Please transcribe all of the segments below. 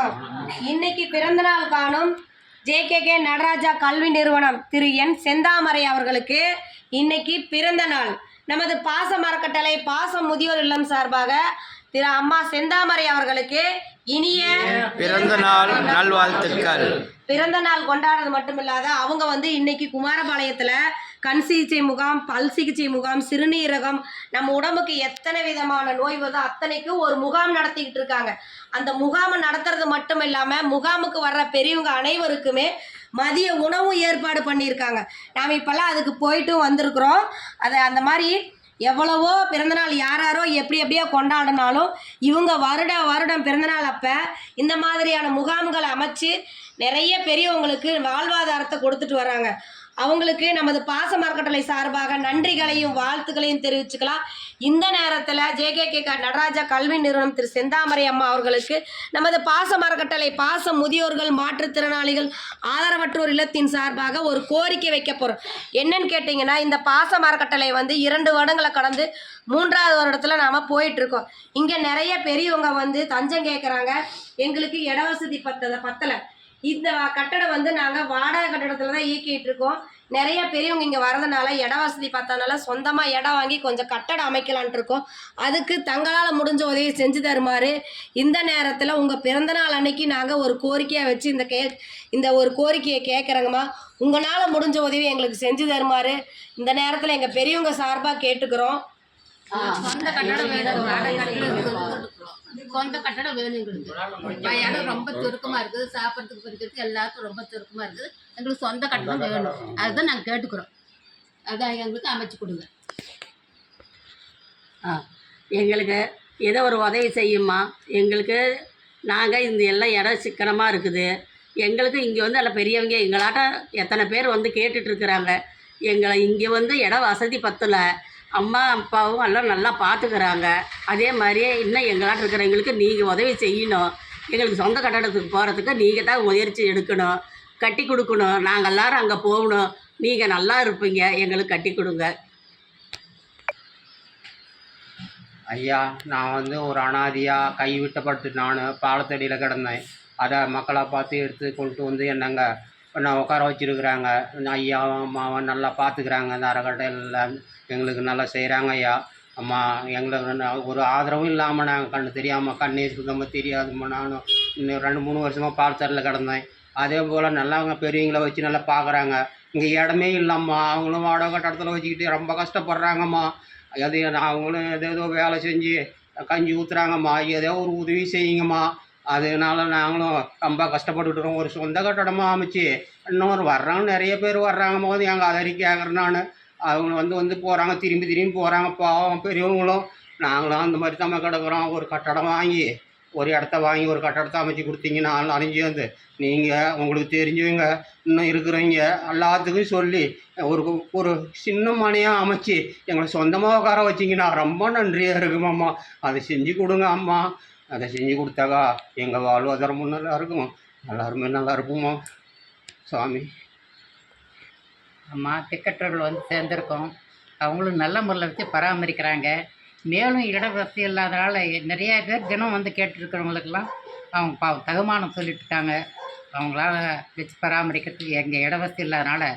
வணக்கம். இன்னைக்கு பிறந்தநாள் காணும் ஜேகேகே நடராஜா கல்வி நிறுவனம் திரு என் செந்தாமரை அவர்களுக்கு இன்னைக்கு பிறந்த நாள். நமது பாச மரக்கட்டளை பாச முதியோர் இல்லம் சார்பாக திரு அம்மா செந்தாமரை அவர்களுக்கு இனிய பிறந்த நாள் நல்வாழ்த்துக்கள். பிறந்த நாள் கொண்டாடுறது மட்டுமில்லாத அவங்க இன்னைக்கு குமாரபாளையத்தில் கண் சிகிச்சை முகாம், பல் சிகிச்சை முகாம், சிறுநீரகம், நம்ம உடம்புக்கு எத்தனை விதமான நோய் வருதோ அத்தனைக்கு ஒரு முகாம் நடத்திக்கிட்டு இருக்காங்க. அந்த முகாமை நடத்துறது மட்டும் இல்லாமல் முகாமுக்கு வர்ற பெரியவங்க அனைவருக்குமே மதிய உணவும் ஏற்பாடு பண்ணியிருக்காங்க. நாம் இப்போல்லாம் அதுக்கு போயிட்டும் வந்திருக்கிறோம். அந்த மாதிரி எவ்வளவோ பிறந்தநாள் யாரோ எப்படியோ கொண்டாடினாலும் இவங்க வருடம் பிறந்தநாள் அப்போ இந்த மாதிரியான முகாம்களை அமைச்சு நிறைய பெரியவங்களுக்கு வாழ்வாதாரத்தை கொடுத்துட்டு வராங்க. அவங்களுக்கு நமது பாச மரக்கட்டளை சார்பாக நன்றிகளையும் வாழ்த்துக்களையும் தெரிவிச்சுக்கலாம். இந்த நேரத்தில் ஜேகேகே நடராஜா கல்வி நிறுவனம் திரு செந்தாமரை அம்மா அவர்களுக்கு நமது பாச மரக்கட்டளை பாச முதியோர்கள் மாற்றுத்திறனாளிகள் ஆதரவற்றோர் இல்லத்தின் சார்பாக ஒரு கோரிக்கை வைக்க போகிறோம். என்னன்னு கேட்டிங்கன்னா, இந்த பாச மரக்கட்டளை 2 வருடங்களை கடந்து 3வது வருடத்தில் நாம் போயிட்டுருக்கோம். இங்கே நிறைய பெரியவங்க தஞ்சம் கேட்குறாங்க. எங்களுக்கு இட வசதி பத்தலை. இந்த கட்டடம் நாங்கள் வாடகை கட்டடத்தில் தான் இயக்கிட்டு இருக்கோம். நிறைய பெரியவங்க இங்கே வரதுனால இட வசதி பார்த்தனால சொந்தமாக இடம் வாங்கி கொஞ்சம் கட்டடம் அமைக்கலான்ட்டு இருக்கோம். அதுக்கு தங்களால் முடிஞ்ச உதவி செஞ்சு தருமாறு இந்த நேரத்தில் உங்கள் பிறந்தநாள் அன்னைக்கு நாங்கள் ஒரு கோரிக்கையாக வச்சு இந்த ஒரு கோரிக்கையை கேட்குறோங்கம்மா. உங்களால் முடிஞ்ச உதவி எங்களுக்கு செஞ்சு தருமாறு இந்த நேரத்தில் எங்கள் பெரியவங்க சார்பாக கேட்டுக்கிறோம். சொந்த கட்டடம் வேணும், சொந்த கட்டடம் வேணுங்கிறது. இடம் ரொம்ப சுருக்கமாக இருக்குது, சாப்பிட்றதுக்கு பிடிக்கிறதுக்கு எல்லாத்துக்கும் ரொம்ப சுருக்கமாக இருக்குது. எங்களுக்கு சொந்த கட்டடம் வேணும், அதுதான் நாங்கள் கேட்டுக்கிறோம். அதான் எங்களுக்கு அமைச்சு கொடுங்க. எங்களுக்கு ஏதோ ஒரு உதவி செய்யுமா. எங்களுக்கு நாங்கள் இந்த எல்லாம் இடம் சிக்கனமாக இருக்குது. எங்களுக்கு இங்கே எல்லாம் பெரியவங்க எங்களாட்டம் எத்தனை பேர் கேட்டுட்ருக்குறாங்க. எங்களை இங்கே இடம் வசதி பத்தலை. அம்மா அப்பாவும் எல்லாம் நல்லா பார்த்துக்கிறாங்க. அதே மாதிரியே இன்னும் எங்களாட்ட இருக்கிறவங்களுக்கு நீங்கள் உதவி செய்யணும். எங்களுக்கு சொந்த கட்டடத்துக்கு போகிறதுக்கு நீங்கள் தான் முயற்சி எடுக்கணும், கட்டி கொடுக்கணும். நாங்கள் எல்லோரும் அங்கே போகணும். நீங்கள் நல்லா இருப்பீங்க, எங்களுக்கு கட்டி கொடுங்க. ஐயா, நான் ஒரு அனாதியாக கைவிட்டப்பட்டு நான் பாலத்தடியில் கிடந்தேன். அதை மக்களை பார்த்து எடுத்து கொண்டு என்னங்க நான் உட்கார வச்சுருக்குறாங்க. ஐயாவும் அம்மாவும் நல்லா பார்த்துக்கிறாங்க. இந்த அறக்கட்டையில் எங்களுக்கு நல்லா செய்கிறாங்க. ஐயா அம்மா எங்களுக்கு ஒரு ஆதரவும் இல்லாமல் நாங்கள் கண்ணு தெரியாமல் கண்ணே சுத்தமாக தெரியாதும்மா. நானும் இன்னும் 2-3 வருஷமாக பாலத்தடியில் கிடந்தேன். அதே போல் நல்லாங்க பெரியவங்களை வச்சு நல்லா பார்க்குறாங்க. இங்கே இடமே இல்லைம்மா. அவங்களும் வாடகை கட்டடத்தில் வச்சுக்கிட்டு ரொம்ப கஷ்டப்படுறாங்கம்மா. அது அவங்களும் ஏதோ வேலை செஞ்சு கஞ்சி ஊற்றுறாங்கம்மா. ஏதோ ஒரு உதவி செய்யுங்கம்மா. அதனால நாங்களும் ரொம்ப கஷ்டப்பட்டுருக்கோம். ஒரு சொந்த கட்டடமாக அமைச்சு இன்னொரு வர்றாங்க, நிறைய பேர் வர்றாங்க போது எங்கள் அதறி கேட்குறேன் நான். அவங்க வந்து போகிறாங்க, திரும்பி போகிறாங்க. பாவம் பெரியவங்களும் நாங்களும் அந்த மாதிரி தான் கிடக்குறோம். ஒரு கட்டடம் வாங்கி ஒரு இடத்த வாங்கி ஒரு கட்டடத்தை அமைச்சு கொடுத்தீங்கன்னா அறிஞ்சு நீங்கள் உங்களுக்கு தெரிஞ்சவங்க இன்னும் இருக்கிறவங்க எல்லாத்துக்கும் சொல்லி ஒரு சின்ன மனையாக அமைச்சு எங்களை சொந்தமாக உட்கார வச்சிங்கன்னா ரொம்ப நன்றியாக இருக்குமாம்மா. அதை செஞ்சு கொடுங்க அம்மா. அதை செஞ்சு கொடுத்தாக்கா எங்கள் வாழ்வாதாரமும் நல்லா இருக்கும், எல்லாருமே நல்லா இருப்போம்மா. சாமி அம்மா, திக்கற்றவர்கள் சேர்ந்துருக்கோம். அவங்களும் நல்ல முறையில் வச்சு பராமரிக்கிறாங்க. மேலும் இட வசதி இல்லாதனால நிறையா பேர் தினம் கேட்டுருக்கிறவங்களுக்கெல்லாம் அவங்க தகுமானம் சொல்லிட்டுருக்காங்க. அவங்களால வச்சு பராமரிக்கிறதுக்கு எங்கள் இட வசதி இல்லாதனால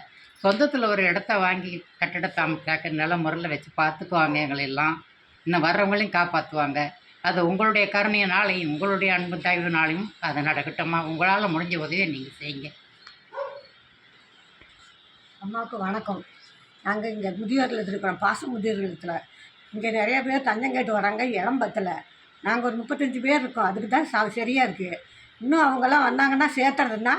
சொந்தத்தில் ஒரு இடத்த வாங்கி கட்டிடத்தை அமைச்சாக்க நல்ல முறையில் வச்சு பார்த்துக்குவாங்க. எங்களெல்லாம் இன்னும் வர்றவங்களையும் காப்பாற்றுவாங்க. அது உங்களுடைய கருணையினாலையும் உங்களுடைய அன்பு தயவுனாலையும் அதை நடக்கட்டும்மா. உங்களால் முடிஞ்ச உதவியை நீங்கள் செய்யுங்க. அம்மாவுக்கு வணக்கம். நாங்கள் இங்கே முதியோர் இல்லத்தில் இருக்கிறோம், பாச முதியோர் இல்லத்தில். இங்கே நிறைய பேர் தஞ்சம் கேட்டு வராங்க, இடம் பத்தலை. நாங்கள் ஒரு 35 பேர் இருக்கோம். அதுக்கு தான் சரியாக இருக்குது. இன்னும் அவங்கெல்லாம் வந்தாங்கன்னா சேர்த்துறதுன்னா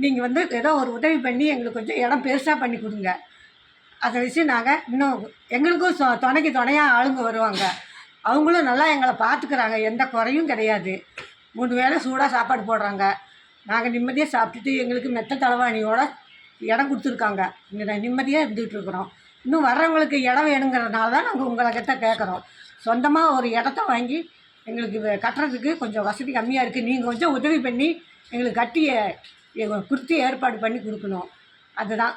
நீங்கள் ஏதோ ஒரு உதவி பண்ணி எங்களுக்கு கொஞ்சம் இடம் பெருசாக பண்ணி கொடுங்க. அதை வச்சு நாங்கள் இன்னும் எங்களுக்கும் துணையாக ஆளுங்க வருவாங்க. அவங்களும் நல்லா எங்களை பார்த்துக்கிறாங்க, எந்த குறையும் கிடையாது. 3 வேளை சூடாக சாப்பாடு போடுறாங்க. நாங்கள் நிம்மதியாக சாப்பிட்டுட்டு எங்களுக்கு மெத்த தலைவாணியோட இடம் கொடுத்துருக்காங்க. இங்கே நிம்மதியாக இருந்துகிட்ருக்குறோம். இன்னும் வர்றவங்களுக்கு இடம் வேணுங்கிறதுனால தான் நாங்கள் உங்கள்கிட்ட கேட்குறோம். சொந்தமாக ஒரு இடத்த வாங்கி எங்களுக்கு கட்டுறதுக்கு கொஞ்சம் வசதி கம்மியாக இருக்குது. நீங்கள் கொஞ்சம் உதவி பண்ணி எங்களுக்கு கட்டி கொடுத்து ஏற்பாடு பண்ணி கொடுக்கணும். அதுதான்